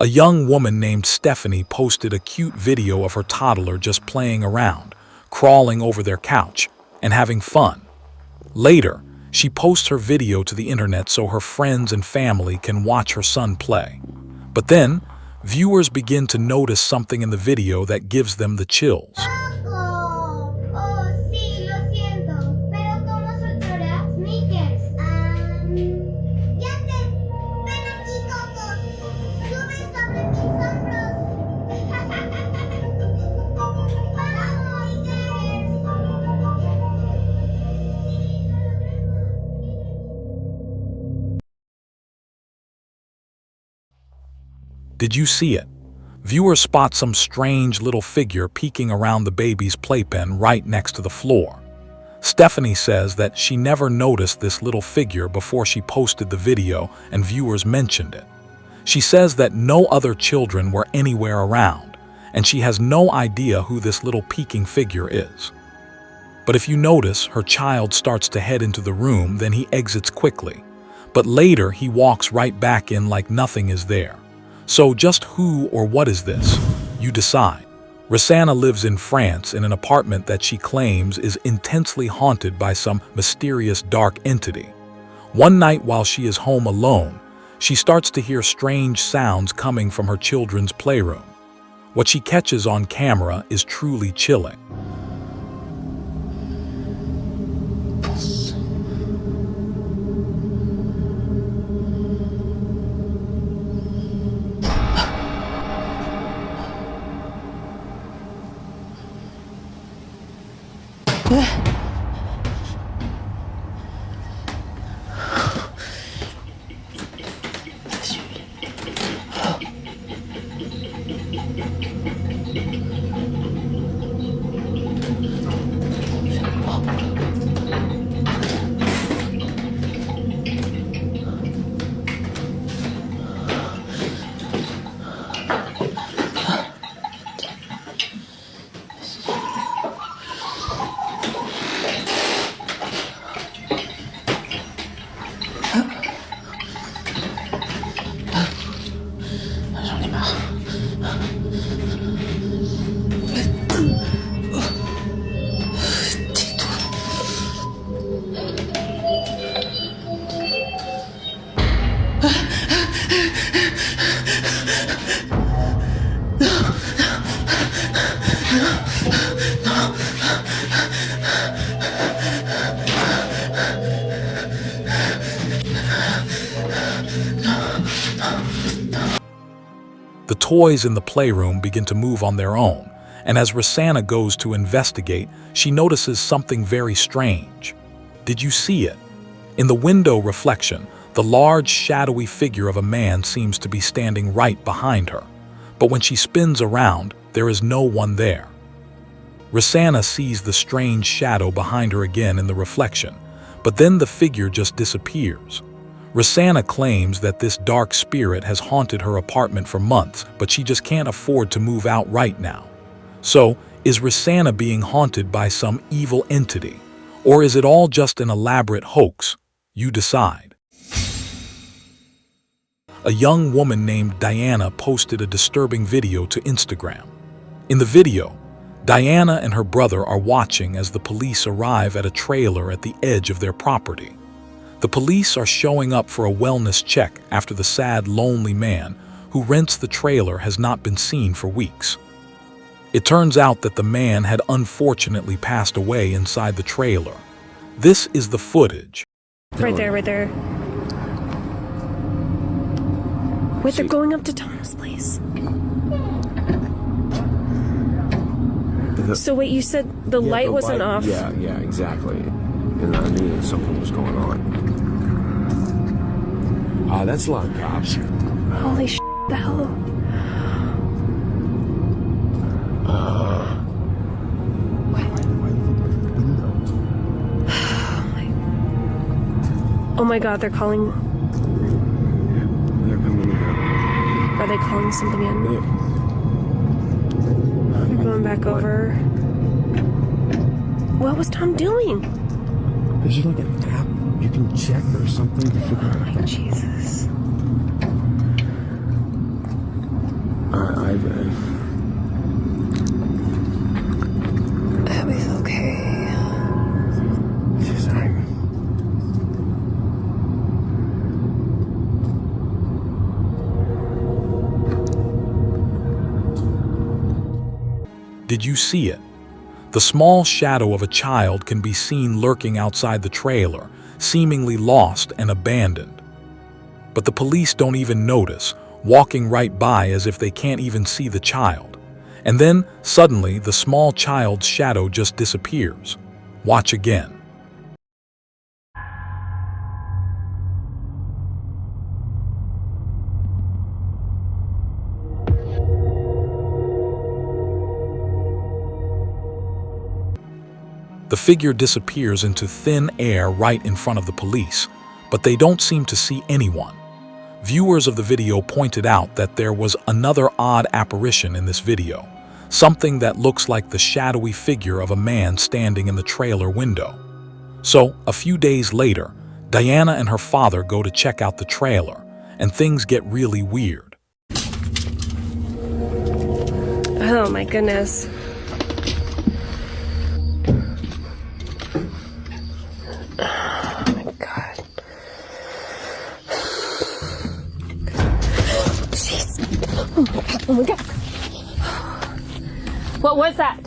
A young woman named Stephanie posted a cute video of her toddler just playing around, crawling over their couch, and having fun. Later, she posts her video to the internet so her friends and family can watch her son play. But then, viewers begin to notice something in the video that gives them the chills. Did you see it? Viewers spot some strange little figure peeking around the baby's playpen right next to the floor. Stephanie says that she never noticed this little figure before she posted the video and viewers mentioned it. She says that no other children were anywhere around, and she has no idea who this little peeking figure is. But if you notice, her child starts to head into the room, then he exits quickly. But later, he walks right back in like nothing is there. So just who or what is this? You decide. Rosanna lives in France in an apartment that she claims is intensely haunted by some mysterious dark entity. One night while she is home alone, she starts to hear strange sounds coming from her children's playroom. What she catches on camera is truly chilling. The toys in the playroom begin to move on their own, and as Rosanna goes to investigate, she notices something very strange. Did you see it? In the window reflection, the large, shadowy figure of a man seems to be standing right behind her. But when she spins around, there is no one there. Rosanna sees the strange shadow behind her again in the reflection, but then the figure just disappears. Rosanna claims that this dark spirit has haunted her apartment for months, but she just can't afford to move out right now. So, is Rosanna being haunted by some evil entity? Or is it all just an elaborate hoax? You decide. A young woman named Diana posted a disturbing video to Instagram. In the video, Diana and her brother are watching as the police arrive at a trailer at the edge of their property. The police are showing up for a wellness check after the sad, lonely man who rents the trailer has not been seen for weeks. It turns out that the man had unfortunately passed away inside the trailer. This is the footage. Right there, right there. Wait, they're going up to Tom's place. So wait, you said the light wasn't off? Yeah, exactly. And I knew that something was going on. That's a lot of cops. Holy shit, the hell? Oh my god, they're calling. They're coming in here. Are they calling something in? Yeah. They're going back over. What was Tom doing? Is there like an app you can check or something to figure out? Oh, Jesus. Abby's okay. She's hanging. Did you see it? The small shadow of a child can be seen lurking outside the trailer, seemingly lost and abandoned. But the police don't even notice, walking right by as if they can't even see the child. And then, suddenly, the small child's shadow just disappears. Watch again. The figure disappears into thin air right in front of the police, but they don't seem to see anyone. Viewers of the video pointed out that there was another odd apparition in this video, something that looks like the shadowy figure of a man standing in the trailer window. So, a few days later, Diana and her father go to check out the trailer, and things get really weird. Oh my goodness. Oh my God. Jeez. Oh my God. Oh my God. What was that?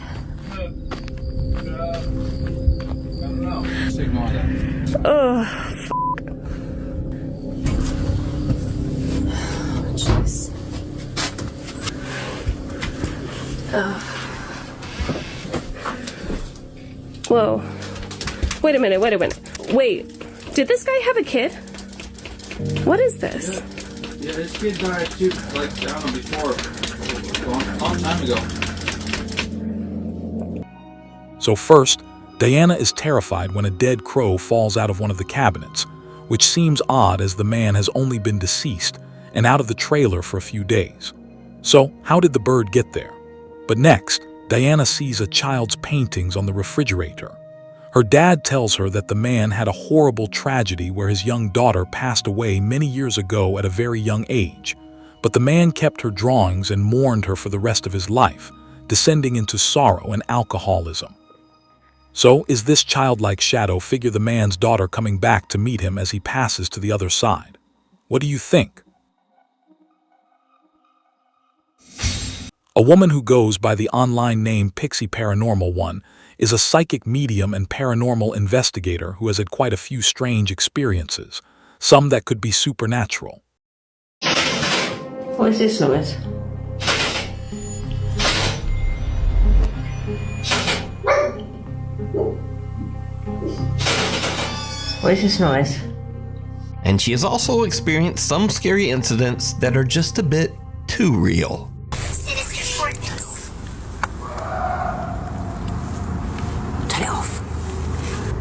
Oh, jeez. Whoa. Wait a minute, wait a minute. Wait, did this guy have a kid? What is this? Yeah, this kid died too, like, I don't know, before, a long time ago. So first, Diana is terrified when a dead crow falls out of one of the cabinets, which seems odd as the man has only been deceased and out of the trailer for a few days. So, how did the bird get there? But next, Diana sees a child's paintings on the refrigerator. Her dad tells her that the man had a horrible tragedy where his young daughter passed away many years ago at a very young age. But the man kept her drawings and mourned her for the rest of his life, descending into sorrow and alcoholism. So, is this childlike shadow figure the man's daughter coming back to meet him as he passes to the other side? What do you think? A woman who goes by the online name Pixie Paranormal 1 is a psychic medium and paranormal investigator who has had quite a few strange experiences, some that could be supernatural. What is this noise? What is this noise? And she has also experienced some scary incidents that are just a bit too real. Turn it off.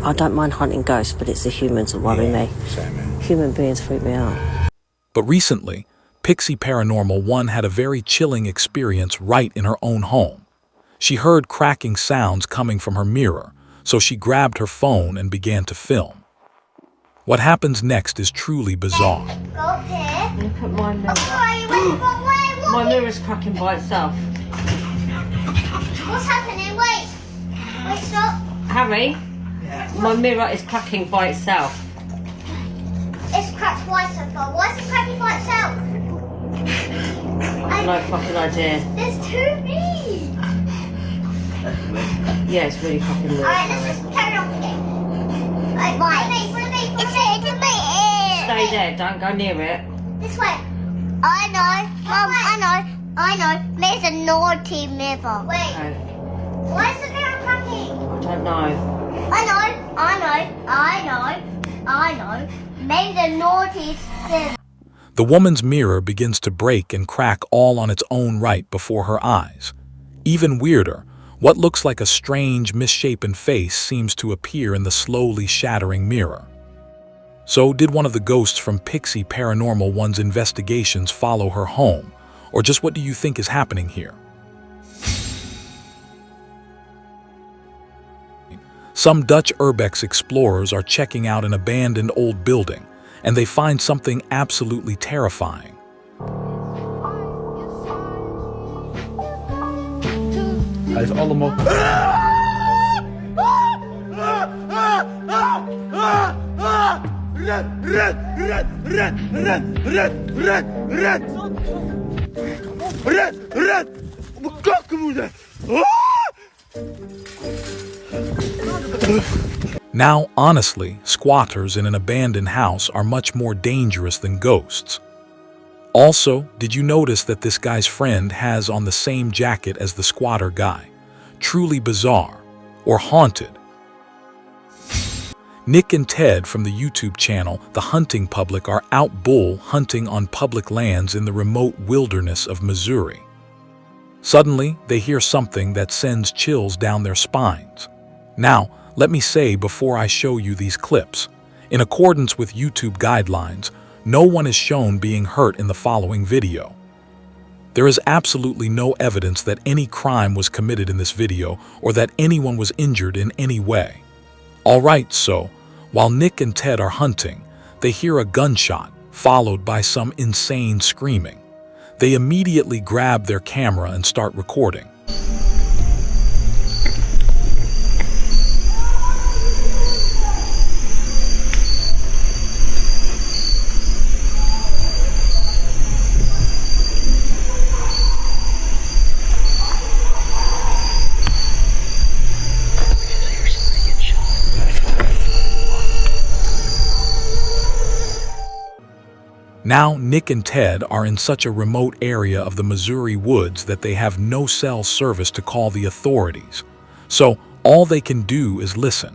I don't mind hunting ghosts, but it's the humans that worry me. Human beings freak me out. But recently, Pixie Paranormal 1 had a very chilling experience right in her own home. She heard cracking sounds coming from her mirror, so she grabbed her phone and began to film. What happens next is truly bizarre. Look at my mirror. My mirror's cracking by itself. What's happening? Wait, stop. Harry, my mirror is cracking by itself. It's cracked twice so far. Why is it cracking by itself? No fucking idea. There's too many. Yeah, it's really fucking weird. Alright, let's just carry on with it. Right. It's hitting me. Stay there, don't go near it. This way. I know. Mum, I know. There's a naughty mirror. Wait. No, Why is the mirror cracking? I don't know. I know. Maybe the naughty thing. The woman's mirror begins to break and crack all on its own right before her eyes. Even weirder, what looks like a strange, misshapen face seems to appear in the slowly shattering mirror. So, did one of the ghosts from Pixie Paranormal 1's investigations follow her home? Or just what do you think is happening here? Some Dutch Urbex explorers are checking out an abandoned old building, and they find something absolutely terrifying. Hij is allemaal... Red! Mijn kakkenmoeder! Now, honestly, squatters in an abandoned house are much more dangerous than ghosts. Also, did you notice that this guy's friend has on the same jacket as the squatter guy? Truly bizarre. Or haunted. Nick and Ted from the YouTube channel The Hunting Public are out bull hunting on public lands in the remote wilderness of Missouri. Suddenly, they hear something that sends chills down their spines. Now, let me say before I show you these clips, in accordance with YouTube guidelines, no one is shown being hurt in the following video. There is absolutely no evidence that any crime was committed in this video or that anyone was injured in any way. Alright, so, while Nick and Ted are hunting, they hear a gunshot, followed by some insane screaming. They immediately grab their camera and start recording. Now, Nick and Ted are in such a remote area of the Missouri woods that they have no cell service to call the authorities. So, all they can do is listen.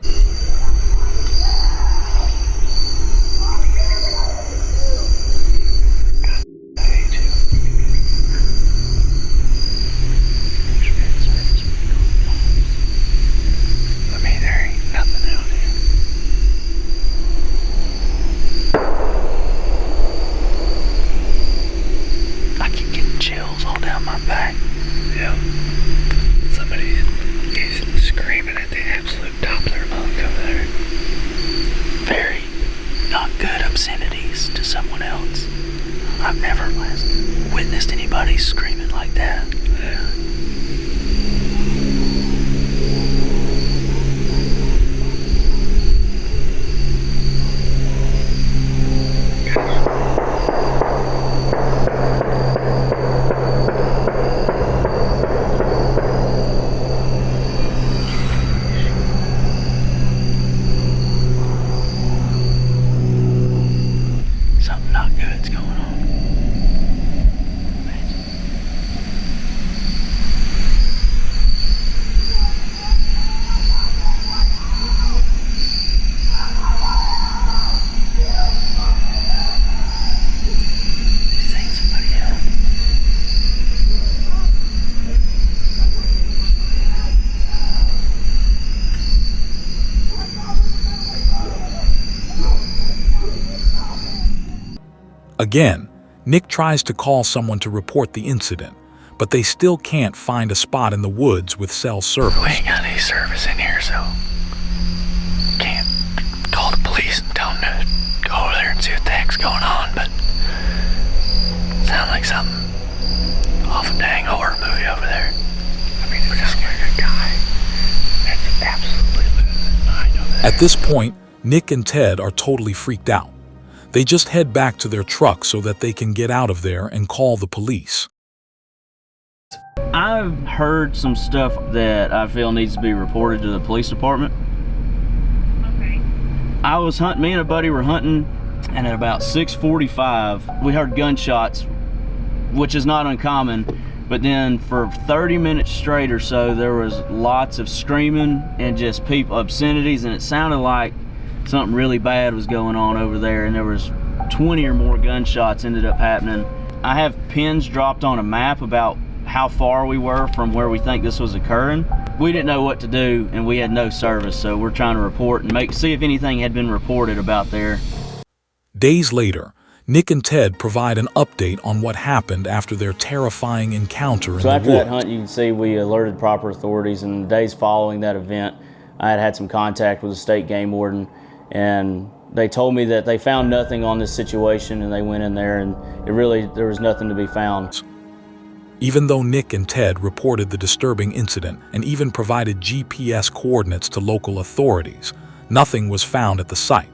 Obscenities to someone else. I've never witnessed anybody screaming like that. Again, Nick tries to call someone to report the incident, but they still can't find a spot in the woods with cell service. We ain't got any service in here, so can't call the police and tell them to go over there and see what the heck's going on, but sound like something off a dang horror movie over there. I mean, it sounds like a guy that's absolutely losing his mind over there. At this point, Nick and Ted are totally freaked out. They just head back to their truck so that they can get out of there and call the police. I've heard some stuff that I feel needs to be reported to the police department. Okay. I was hunting, me and a buddy were hunting, and at about 6:45, we heard gunshots, which is not uncommon, but then for 30 minutes straight or so, there was lots of screaming and just people, obscenities, and it sounded like something really bad was going on over there, and there was 20 or more gunshots ended up happening. I have pins dropped on a map about how far we were from where we think this was occurring. We didn't know what to do, and we had no service, so we're trying to report and see if anything had been reported about there. Days later, Nick and Ted provide an update on what happened after their terrifying encounter in the woods. So after that hunt, you can see we alerted proper authorities, and the days following that event, I had some contact with the state game warden, and they told me that they found nothing on this situation, and they went in there and there was nothing to be found. Even though Nick and Ted reported the disturbing incident and even provided GPS coordinates to local authorities, nothing was found at the site.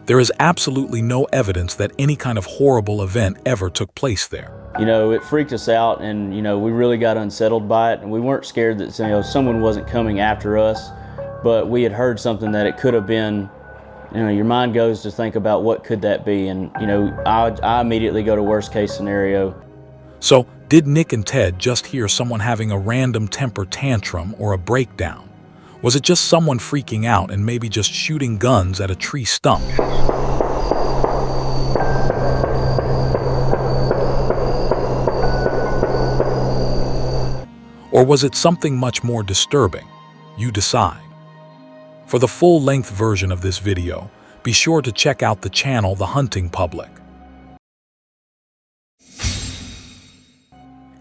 There is absolutely no evidence that any kind of horrible event ever took place there. It freaked us out, and we really got unsettled by it, and we weren't scared that someone wasn't coming after us, but we had heard something that it could have been. Your mind goes to think about what could that be, and I immediately go to worst case scenario. So, did Nick and Ted just hear someone having a random temper tantrum or a breakdown? Was it just someone freaking out and maybe just shooting guns at a tree stump? Or was it something much more disturbing? You decide. For the full-length version of this video, be sure to check out the channel The Hunting Public.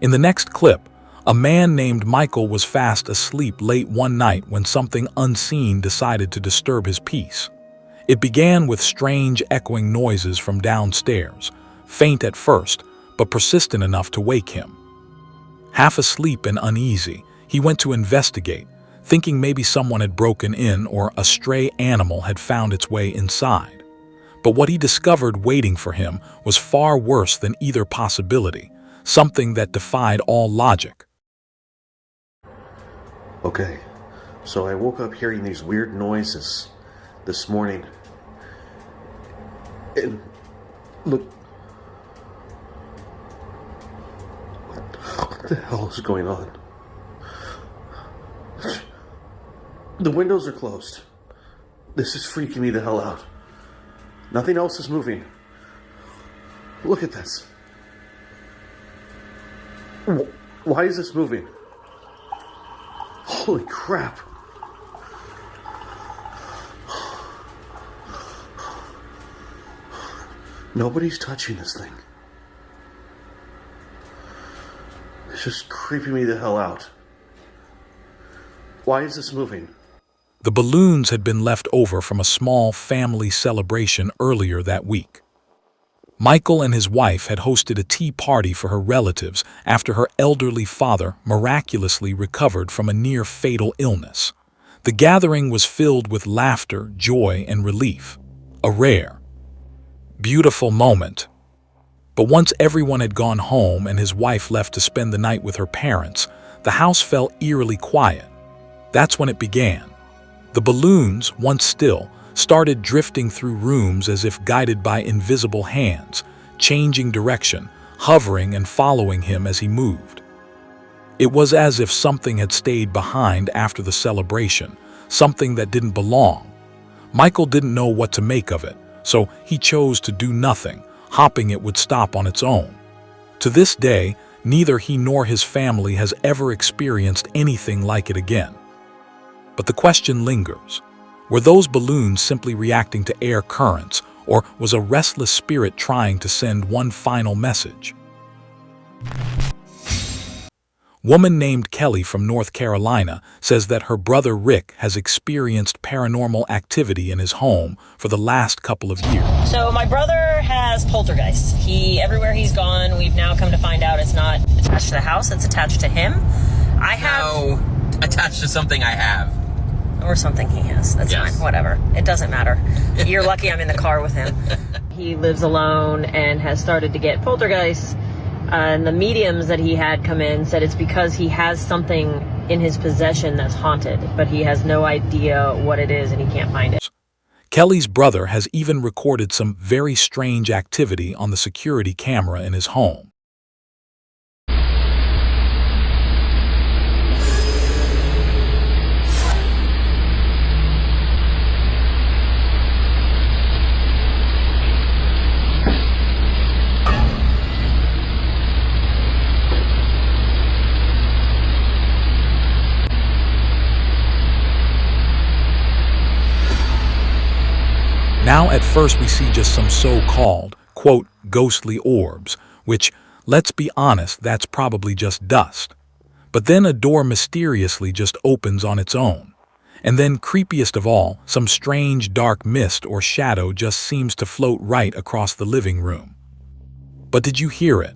In the next clip, a man named Michael was fast asleep late one night when something unseen decided to disturb his peace. It began with strange echoing noises from downstairs, faint at first, but persistent enough to wake him. Half asleep and uneasy, he went to investigate, thinking maybe someone had broken in or a stray animal had found its way inside. But what he discovered waiting for him was far worse than either possibility, something that defied all logic. Okay, so I woke up hearing these weird noises this morning. And look, what the hell is going on? The windows are closed. This is freaking me the hell out. Nothing else is moving. Look at this. Why is this moving? Holy crap. Nobody's touching this thing. It's just creeping me the hell out. Why is this moving? The balloons had been left over from a small family celebration earlier that week. Michael and his wife had hosted a tea party for her relatives after her elderly father miraculously recovered from a near-fatal illness. The gathering was filled with laughter, joy, and relief. A rare, beautiful moment. But once everyone had gone home and his wife left to spend the night with her parents, the house fell eerily quiet. That's when it began. The balloons, once still, started drifting through rooms as if guided by invisible hands, changing direction, hovering and following him as he moved. It was as if something had stayed behind after the celebration, something that didn't belong. Michael didn't know what to make of it, so he chose to do nothing, hoping it would stop on its own. To this day, neither he nor his family has ever experienced anything like it again. But the question lingers. Were those balloons simply reacting to air currents, or was a restless spirit trying to send one final message? Woman named Kelly from North Carolina says that her brother Rick has experienced paranormal activity in his home for the last couple of years. So my brother has poltergeist. Everywhere he's gone, we've now come to find out it's not attached to the house, it's attached to him. No, attached to something I have. Or something he has. That's Yes. fine. Whatever. It doesn't matter. You're lucky I'm in the car with him. He lives alone and has started to get poltergeists. And the mediums that he had come in said it's because he has something in his possession that's haunted, but he has no idea what it is and he can't find it. Kelly's brother has even recorded some very strange activity on the security camera in his home. Now at first we see just some so-called, quote, ghostly orbs, which, let's be honest, that's probably just dust. But then a door mysteriously just opens on its own, And then, creepiest of all, some strange dark mist or shadow just seems to float right across the living room. But did you hear it?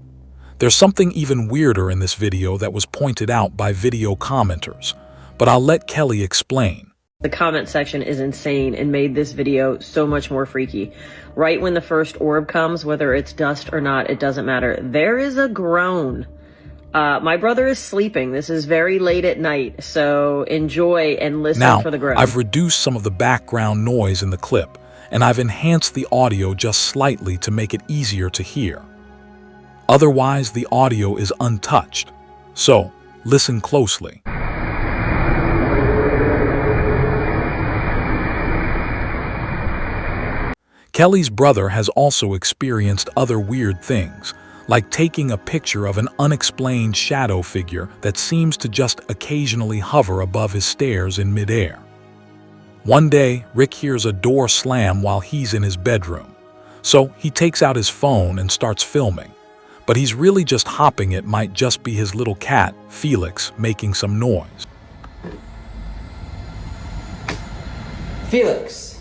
There's something even weirder in this video that was pointed out by video commenters, but I'll let Kelly explain. The comment section is insane and made this video so much more freaky. Right when the first orb comes, whether it's dust or not, it doesn't matter. There is a groan. My brother is sleeping. This is very late at night, so enjoy and listen for the groan. Now, I've reduced some of the background noise in the clip, and I've enhanced the audio just slightly to make it easier to hear. Otherwise, the audio is untouched. So, listen closely. Kelly's brother has also experienced other weird things, like taking a picture of an unexplained shadow figure that seems to just occasionally hover above his stairs in midair. One day, Rick hears a door slam while he's in his bedroom, so he takes out his phone and starts filming. But he's really just hoping it might just be his little cat, Felix, making some noise. Felix.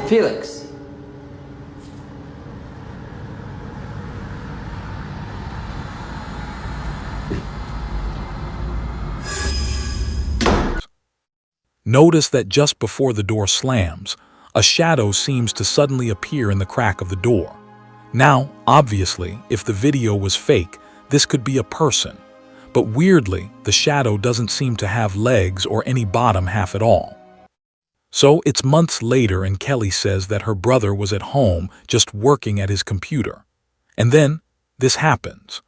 Felix. Notice that just before the door slams, a shadow seems to suddenly appear in the crack of the door. Now, obviously, if the video was fake, this could be a person. But weirdly, the shadow doesn't seem to have legs or any bottom half at all. So it's months later and Kelly says that her brother was at home just working at his computer. And then, this happens.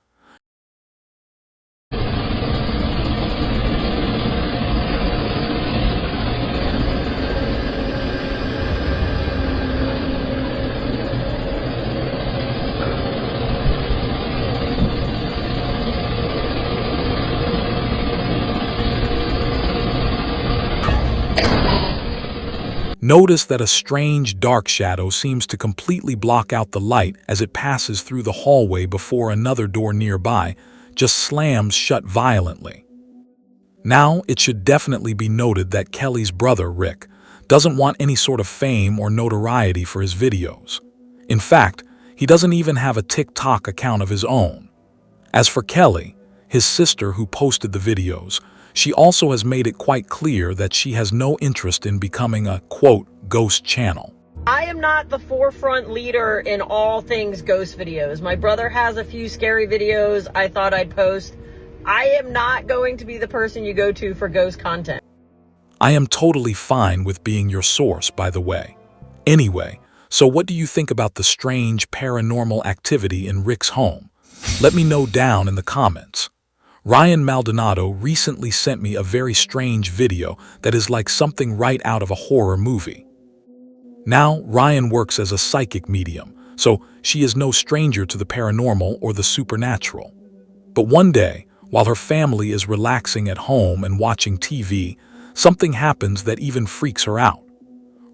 Notice that a strange dark shadow seems to completely block out the light as it passes through the hallway before another door nearby just slams shut violently. Now, it should definitely be noted that Kelly's brother, Rick, doesn't want any sort of fame or notoriety for his videos. In fact, he doesn't even have a TikTok account of his own. As for Kelly, his sister who posted the videos, she also has made it quite clear that she has no interest in becoming a, quote, ghost channel. I am not the forefront leader in all things ghost videos. My brother has a few scary videos I thought I'd post. I am not going to be the person you go to for ghost content. I am totally fine with being your source, by the way. Anyway, so what do you think about the strange paranormal activity in Rick's home? Let me know down in the comments. Ryan Maldonado recently sent me a very strange video that is like something right out of a horror movie. Now, Ryan works as a psychic medium, so she is no stranger to the paranormal or the supernatural. But one day, while her family is relaxing at home and watching TV, something happens that even freaks her out.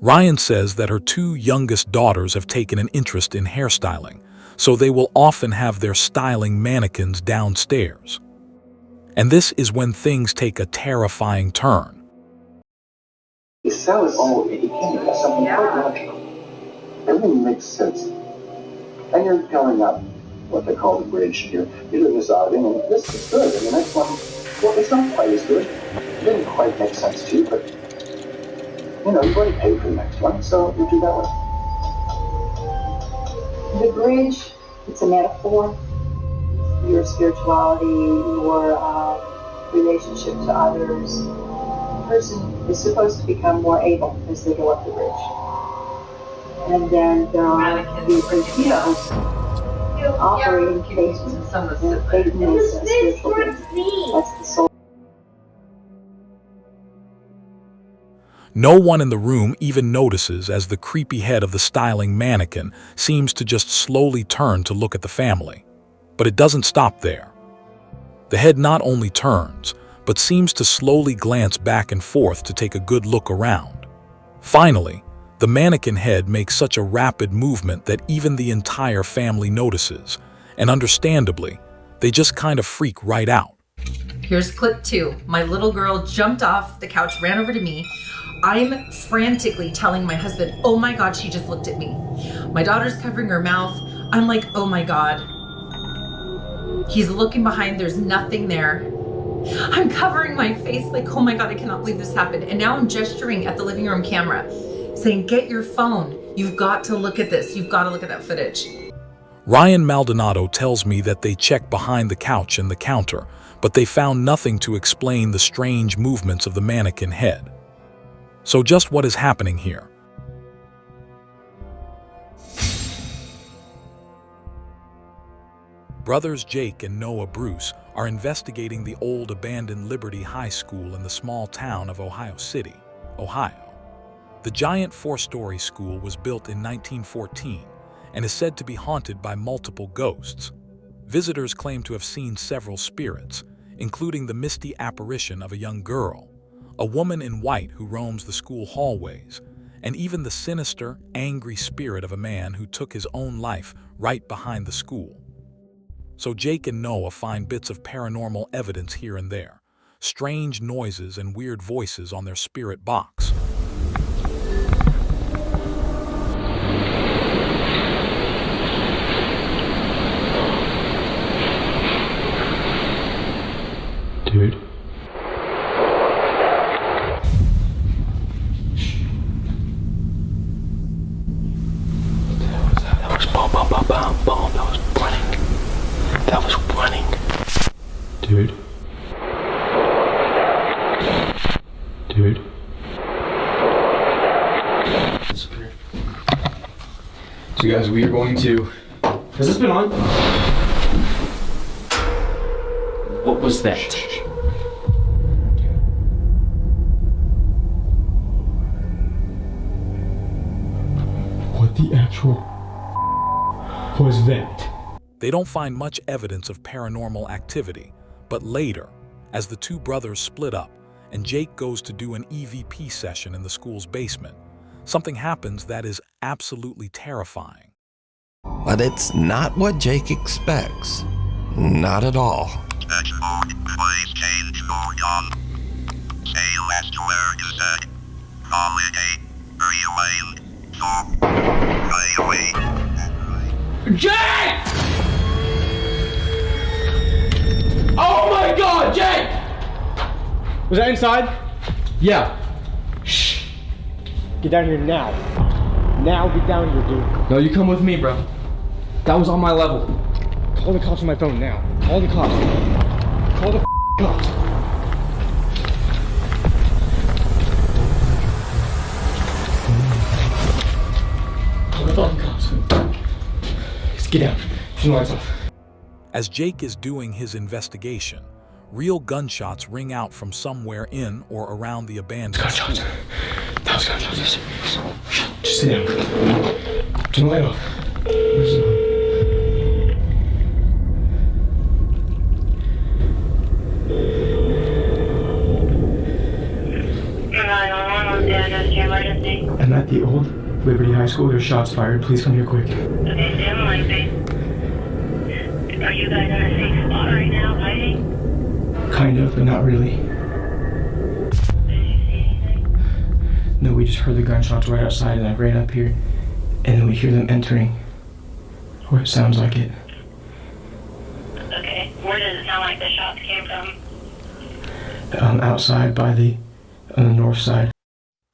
Ryan says that her two youngest daughters have taken an interest in hairstyling, so they will often have their styling mannequins downstairs. And this is when things take a terrifying turn. You sell it all, it became something quite logical. Everything makes sense. And you're going up what they call the bridge. You're doing this out, and this is good. And the next one, well, it's not quite as good. It didn't quite make sense to you, but you know, you've already paid for the next one, so you do that one. The bridge, it's a metaphor. Your spirituality, your relationship to others. The person is supposed to become more able as they go up the bridge. And then there are the bridge heroes operating faith, and faith is a spiritual being. That's the soul. No one in the room even notices as the creepy head of the styling mannequin seems to just slowly turn to look at the family. But it doesn't stop there. The head not only turns, but seems to slowly glance back and forth to take a good look around. Finally, the mannequin head makes such a rapid movement that even the entire family notices, and understandably, they just kind of freak right out. Here's clip 2. My little girl jumped off the couch, ran over to me. I'm frantically telling my husband, oh my God, she just looked at me. My daughter's covering her mouth. I'm like, oh my God. He's looking behind, there's nothing there. I'm covering my face like, oh my God, I cannot believe this happened. And now I'm gesturing at the living room camera, saying, get your phone. You've got to look at this. You've got to look at that footage. Ryan Maldonado tells me that they checked behind the couch and the counter, but they found nothing to explain the strange movements of the mannequin head. So just what is happening here? Brothers Jake and Noah Bruce are investigating the old abandoned Liberty High School in the small town of Ohio City, Ohio. The giant 4-story school was built in 1914 and is said to be haunted by multiple ghosts. Visitors claim to have seen several spirits, including the misty apparition of a young girl, a woman in white who roams the school hallways, and even the sinister, angry spirit of a man who took his own life right behind the school. So Jake and Noah find bits of paranormal evidence here and there, strange noises and weird voices on their spirit box. Dude. That was boom, boom, boom, boom, boom. That was running. That was running. Dude. Dude. So guys, we are going to... Has this been on? What was that? What the actual was that? They don't find much evidence of paranormal activity, but later, as the two brothers split up and Jake goes to do an EVP session in the school's basement, something happens that is absolutely terrifying. But it's not what Jake expects. Not at all. Please change mode on. Say last word is said. Holiday. Rewind. So. Right away. Jake! Oh my God, Jake! Was that inside? Yeah. Shh. Get down here now. Now get down here, dude. No, you come with me, bro. That was on my level. Call the cops on my phone now. Call the cops. Call the cops. Call the fucking cops. Just get down. Turn the lights off. As Jake is doing his investigation, real gunshots ring out from somewhere in or around the abandoned school. That was gunshots. Just sit down. Turn the light off. Where's it on? I'm at the old Liberty High School. There's shots fired. Please come here quick. Okay, stand on line, babe. Are you guys in a safe spot right now, hiding? Kind of, but not really. No, we just heard the gunshots right outside and I ran up here and then we hear them entering. Or it sounds like it. Okay, where does it sound like the shots came from? Outside by on the north side.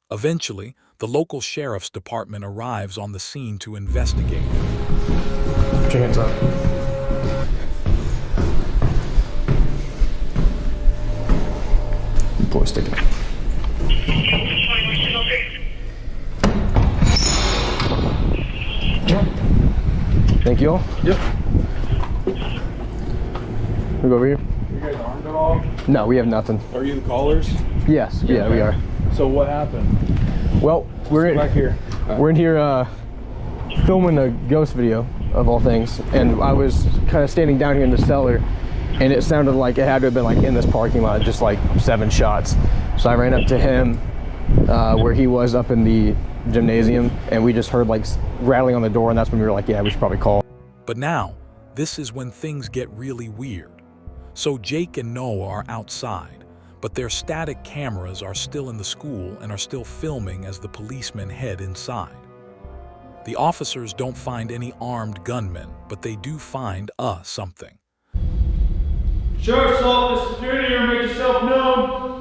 Eventually, the local sheriff's department arrives on the scene to investigate. Put your hands up. Pull a stick out. Thank you all. Yep. We go over here. You guys armed at all? No, we have nothing. Are you the callers? Yes, yeah, we are. So what happened? Well, we're in back here. We're in here filming a ghost video of all things, and I was kind of standing down here in the cellar, and it sounded like it had to have been like in this parking lot, just like 7 shots. So I ran up to him where he was up in the gymnasium, and we just heard like rattling on the door, and that's when we were like, yeah, we should probably call. But now, this is when things get really weird. So Jake and Noah are outside, but their static cameras are still in the school and are still filming as the policemen head inside. The officers don't find any armed gunmen, but they do find something. Sheriff's Office, security here, make yourself known.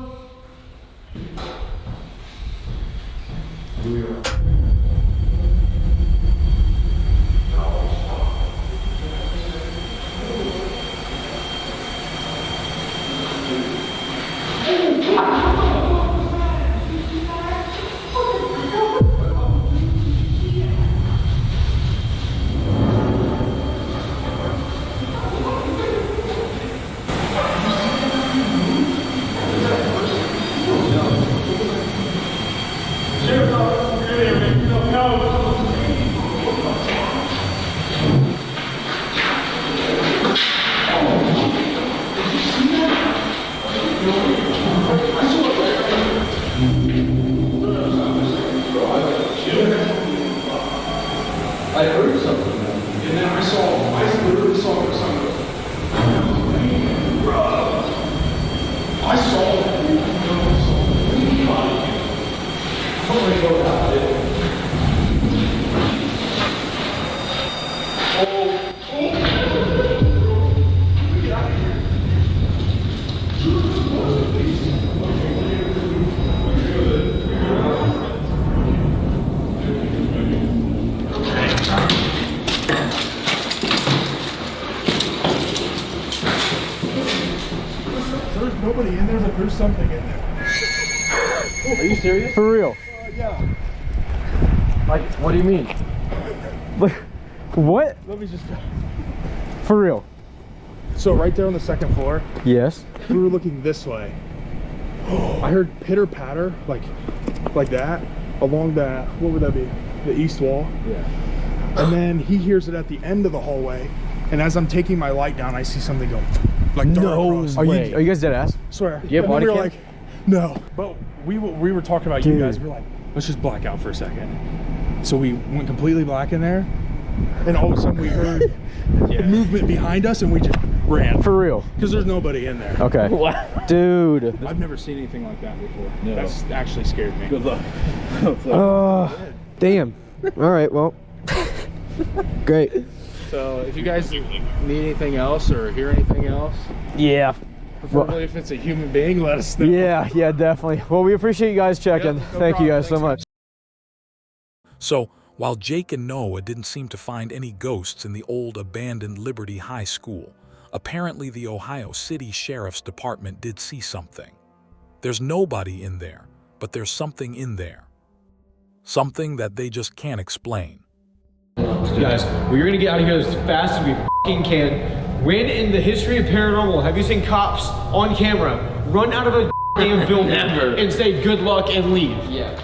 I heard something, and then I literally saw something. I saw it. I'm gonna go out there. There's nobody in there, but there's something in there. Are you serious? For real? Yeah. Like, what do you mean? Like, what? Let me just. For real? So right there on the second floor. Yes. We were looking this way. I heard pitter patter, like that, along that. What would that be? The east wall. Yeah. And then he hears it at the end of the hallway. And as I'm taking my light down, I see something go like dart across. Are you guys dead ass? Swear. Do you have And then body we were cam? like, no. But we were talking about Dude. you guys. We were like, let's just black out for a second. So we went completely black in there, and all of a sudden we heard movement behind us, and we just ran. For real? Because there's nobody in there. Okay. Dude. I've never seen anything like that before. No. That's actually scared me. Good luck. Damn. All right, well. Great. So if you guys need anything else or hear anything else, Yeah. preferably if it's a human being, let us know. Yeah, definitely. Well, we appreciate you guys checking. Thank you guys so much. So, while Jake and Noah didn't seem to find any ghosts in the old abandoned Liberty High School, apparently the Ohio City Sheriff's Department did see something. There's nobody in there, but there's something in there. Something that they just can't explain. Guys, we're gonna get out of here as fast as we f***ing can. When in the history of paranormal have you seen cops on camera run out of a damn building and say good luck and leave? Yeah.